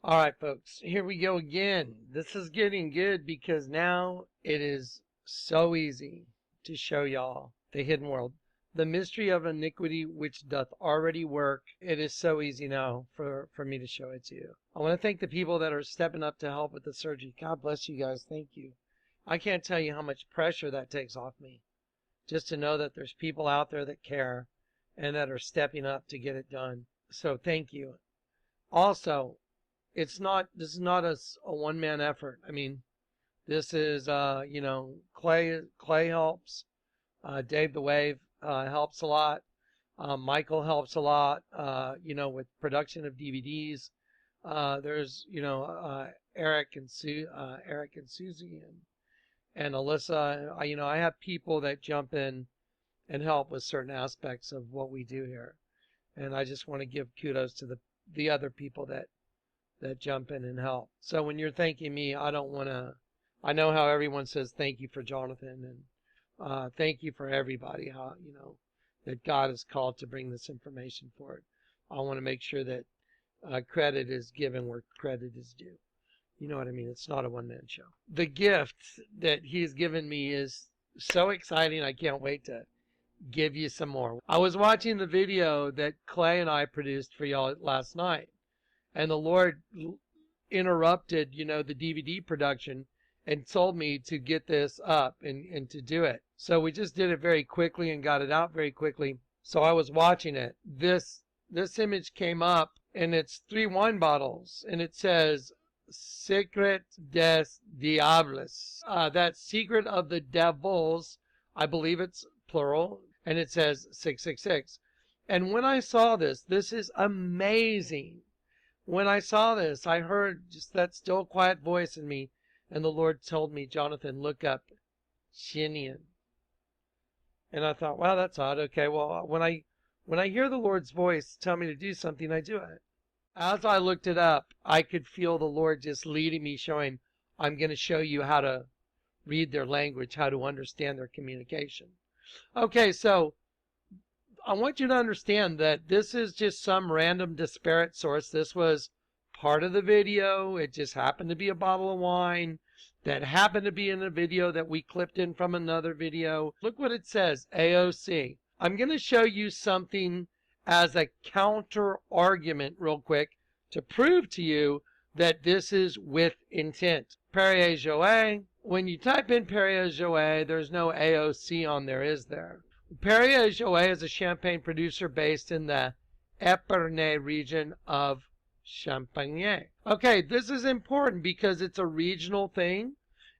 All right, folks, here we go again. This is getting good because now it is so easy to show y'all the hidden world. The mystery of iniquity which doth already work. It is so easy now for me to show it to you. I want to thank the people that are stepping up to help with the surgery. God bless you guys. Thank you. I can't tell you how much pressure that takes off me. Just to know that there's people out there that care and that are stepping up to get it done. So thank you. Also, this is not a one-man effort. I mean, this is, Clay helps, Dave the Wave, helps a lot. Michael helps a lot, with production of DVDs. There's, Eric and Susie and Alyssa. I have people that jump in and help with certain aspects of what we do here. And I just want to give kudos to the other people that jump in and help. So when you're thanking me, I know how everyone says thank you for Jonathan and thank you for everybody, that God is called to bring this information forward. I want to make sure that credit is given where credit is due. You know what I mean? It's not a one-man show. The gift that he's given me is so exciting. I can't wait to give you some more. I was watching the video that Clay and I produced for y'all last night. And the Lord interrupted, the DVD production and told me to get this up and to do it. So we just did it very quickly and got it out very quickly. So I was watching it. This image came up and it's 3 wine bottles and it says Secret des Diables. That's Secret of the Devils. I believe it's plural. And it says 666. And when I saw this is amazing. When I saw this, I heard just that still quiet voice in me, and the Lord told me, Jonathan, look up Shinian. And I thought, wow, that's odd. Okay, well, when I hear the Lord's voice tell me to do something, I do it. As I looked it up, I could feel the Lord just leading me, showing, I'm going to show you how to read their language, how to understand their communication. Okay, so I want you to understand that this is just some random disparate source. This was part of the video. It just happened to be a bottle of wine that happened to be in a video that we clipped in from another video. Look what it says, AOC. I'm going to show you something as a counter argument real quick to prove to you that this is with intent. Perrier Jouet. When you type in Perrier Jouet, there's no AOC on there, is there? Perrier Jouet is a champagne producer based in the Épernay region of Champagne. Okay, this is important because it's a regional thing.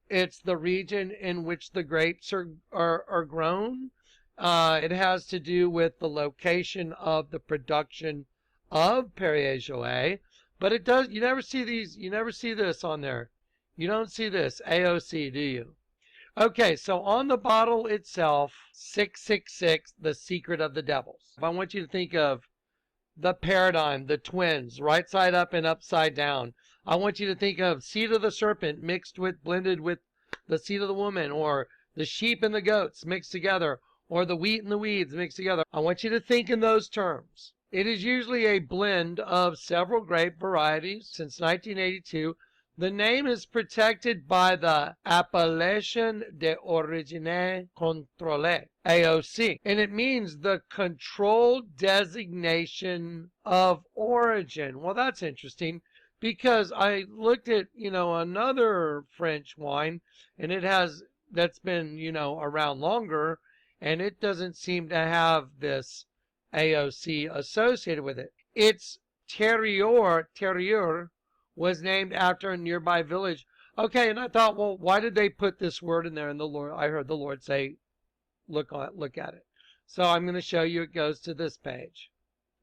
It's the region in which the grapes are grown. It has to do with the location of the production of Perrier Jouet. But it does, you never see this on there. You don't see this, AOC, do you? Okay, so on the bottle itself, 666, the secret of the devils. I want you to think of the paradigm, the twins, right side up and upside down. I want you to think of seed of the serpent blended with the seed of the woman, or the sheep and the goats mixed together, or the wheat and the weeds mixed together. I want you to think in those terms. It is usually a blend of several grape varieties. Since 1982, the name is protected by the Appellation d'Origine Contrôlée, AOC, and it means the controlled designation of origin. Well, that's interesting because I looked at, another French wine, and that's been, around longer, and it doesn't seem to have this AOC associated with it. It's Terroir was named after a nearby village. Okay, and I thought, well, why did they put this word in there? And I heard the Lord say, look at it. So I'm going to show you. It goes to this page.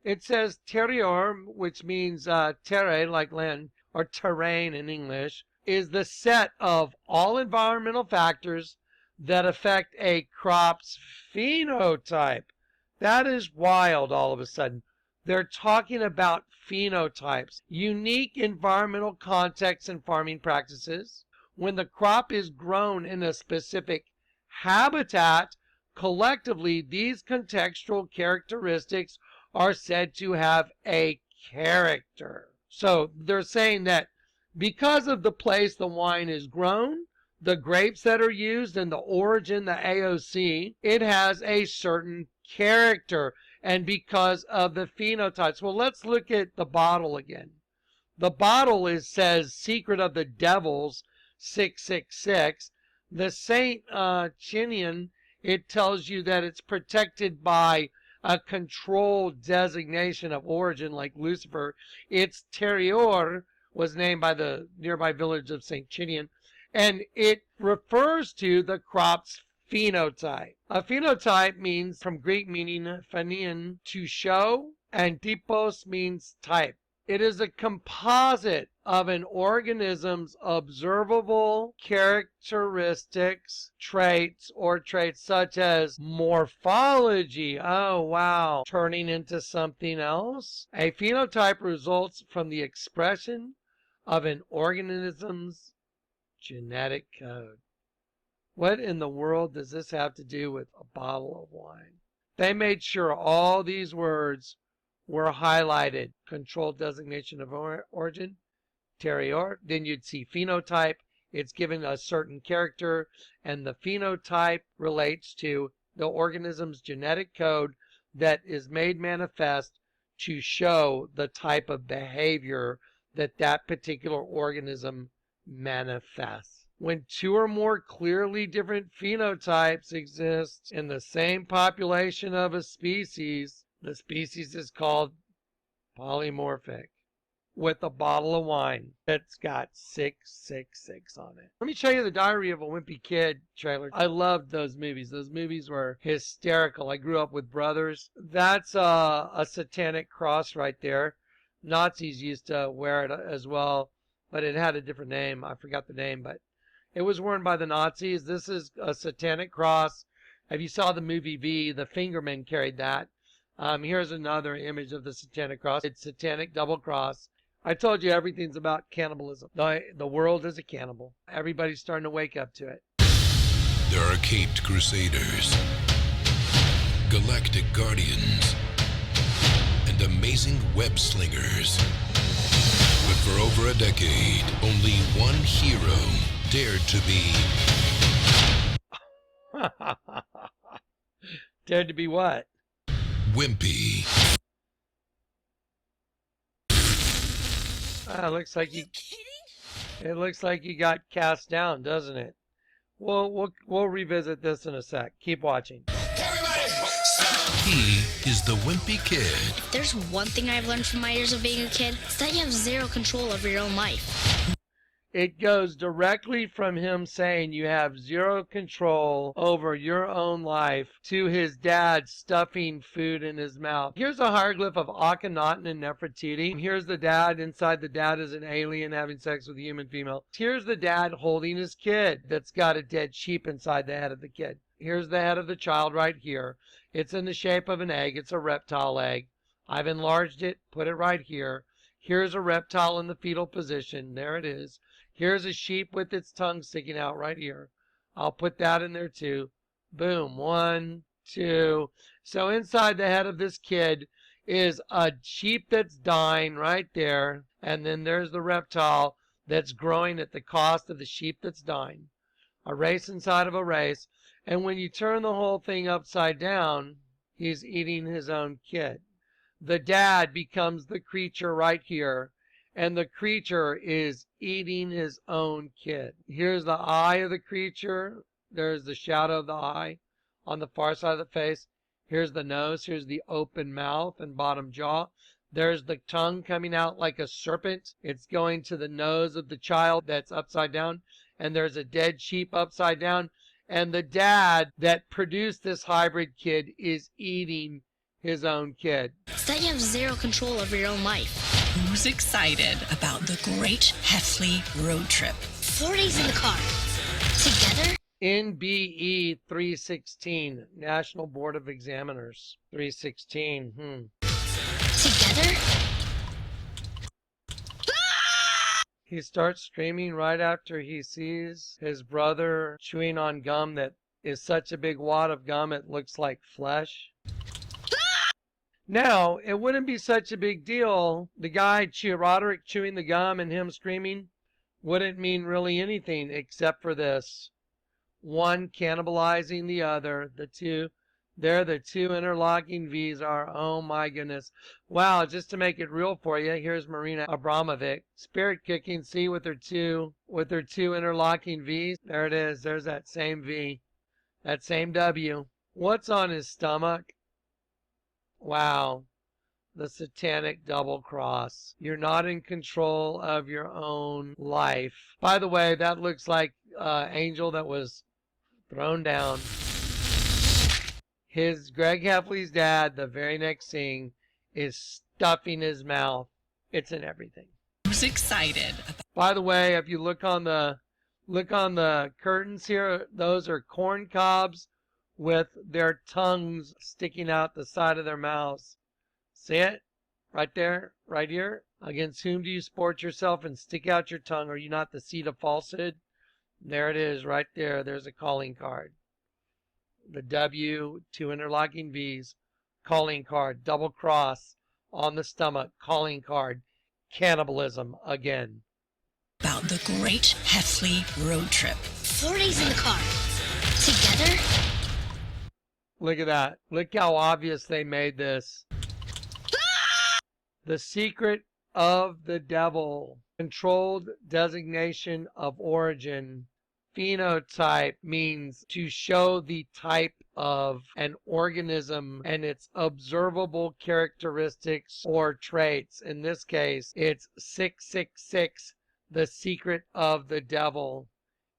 It says terroir, which means terre, like land, or terrain in English, is the set of all environmental factors that affect a crop's phenotype. That is wild all of a sudden. They're talking about phenotypes, unique environmental contexts and farming practices. When the crop is grown in a specific habitat, collectively, these contextual characteristics are said to have a character. So they're saying that because of the place the wine is grown, the grapes that are used, and the origin, the AOC, it has a certain character. And because of the phenotypes. Well, let's look at the bottle again. The bottle says Secret of the Devils 666. The Saint Chinian, it tells you that it's protected by a controlled designation of origin like Lucifer. Its terroir was named by the nearby village of Saint Chinian, and it refers to the crop's phenotype. A phenotype means, from Greek meaning phanion, to show, and typos means type. It is a composite of an organism's observable characteristics, traits such as morphology. Oh, wow. Turning into something else. A phenotype results from the expression of an organism's genetic code. What in the world does this have to do with a bottle of wine? They made sure all these words were highlighted. Controlled designation of origin, terroir. Then you'd see phenotype. It's given a certain character, and the phenotype relates to the organism's genetic code that is made manifest to show the type of behavior that that particular organism manifests. When two or more clearly different phenotypes exist in the same population of a species, the species is called polymorphic. With a bottle of wine that's got 666 on it. Let me show you the Diary of a Wimpy Kid trailer. I loved those movies. Those movies were hysterical. I grew up with brothers. That's a satanic cross right there. Nazis used to wear it as well, but it had a different name. I forgot the name, but it was worn by the Nazis. This is a satanic cross. If you saw the movie V, the Fingermen carried that. Here's another image of the satanic cross. It's satanic double cross. I told you everything's about cannibalism. The world is a cannibal. Everybody's starting to wake up to it. There are caped crusaders, galactic guardians, and amazing web slingers. But for over a decade, only one hero dared to be... Dared to be what? Wimpy. Looks like you. It looks like you got cast down, doesn't it? We'll revisit this in a sec. Keep watching. He is the Wimpy Kid. If there's one thing I've learned from my years of being a kid, it's that you have zero control over your own life. It goes directly from him saying you have zero control over your own life to his dad stuffing food in his mouth. Here's a hieroglyph of Akhenaten and Nefertiti. Here's the dad. Inside the dad is an alien having sex with a human female. Here's the dad holding his kid that's got a dead sheep inside the head of the kid. Here's the head of the child right here. It's in the shape of an egg. It's a reptile egg. I've enlarged it, put it right here. Here's a reptile in the fetal position. There it is. Here's a sheep with its tongue sticking out right here. I'll put that in there too. Boom. 1, 2. So inside the head of this kid is a sheep that's dying right there. And then there's the reptile that's growing at the cost of the sheep that's dying. A race inside of a race. And when you turn the whole thing upside down, he's eating his own kid. The dad becomes the creature right here. And the creature is eating his own kid. Here's the eye of the creature. There's the shadow of the eye on the far side of the face. Here's the nose. Here's the open mouth and bottom jaw. There's the tongue coming out like a serpent. It's going to the nose of the child that's upside down. And there's a dead sheep upside down. And the dad that produced this hybrid kid is eating his own kid. It's that you have zero control over your own life. Who's excited about the great Heffley road trip? 4 days in the car. Together? NBE 316, National Board of Examiners 316. Together? He starts screaming right after he sees his brother chewing on gum that is such a big wad of gum it looks like flesh. Now, it wouldn't be such a big deal. The guy, Roderick, chewing the gum and him screaming wouldn't mean really anything except for this. One cannibalizing the other. The two, there the two interlocking V's are. Oh my goodness. Wow, just to make it real for you, here's Marina Abramovic. Spirit kicking, see, with her two interlocking V's. There it is. There's that same V. That same W. What's on his stomach? Wow. The satanic double cross. You're not in control of your own life. By the way, that looks like angel that was thrown down. Greg Heffley's dad, the very next scene, is stuffing his mouth. It's in everything. Who's excited? By the way, if you look on the curtains here, those are corn cobs with their tongues sticking out the side of their mouths. See it? Right there, right here. Against whom do you sport yourself and stick out your tongue? Are you not the seed of falsehood? There it is, right there. There's a calling card. The W, two interlocking V's, calling card, double cross on the stomach, calling card, cannibalism again. About the great Heffley road trip. 4 days in the car. Together? Look at that. Look how obvious they made this. The secret of the devil. Controlled designation of origin. Phenotype means to show the type of an organism and its observable characteristics or traits. In this case, it's 666, the secret of the devil.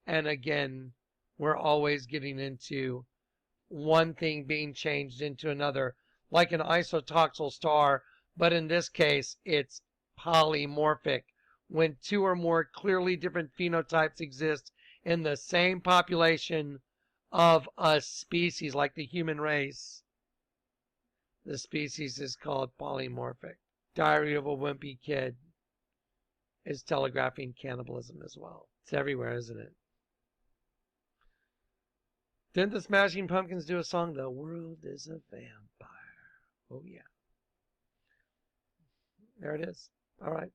And again, we're always getting into one thing being changed into another, like an isotoxal star, but in this case, it's polymorphic. When two or more clearly different phenotypes exist in the same population of a species, like the human race, the species is called polymorphic. Diary of a Wimpy Kid is telegraphing cannibalism as well. It's everywhere, isn't it? Didn't the Smashing Pumpkins do a song, The World is a Vampire? Oh, yeah. There it is. All right.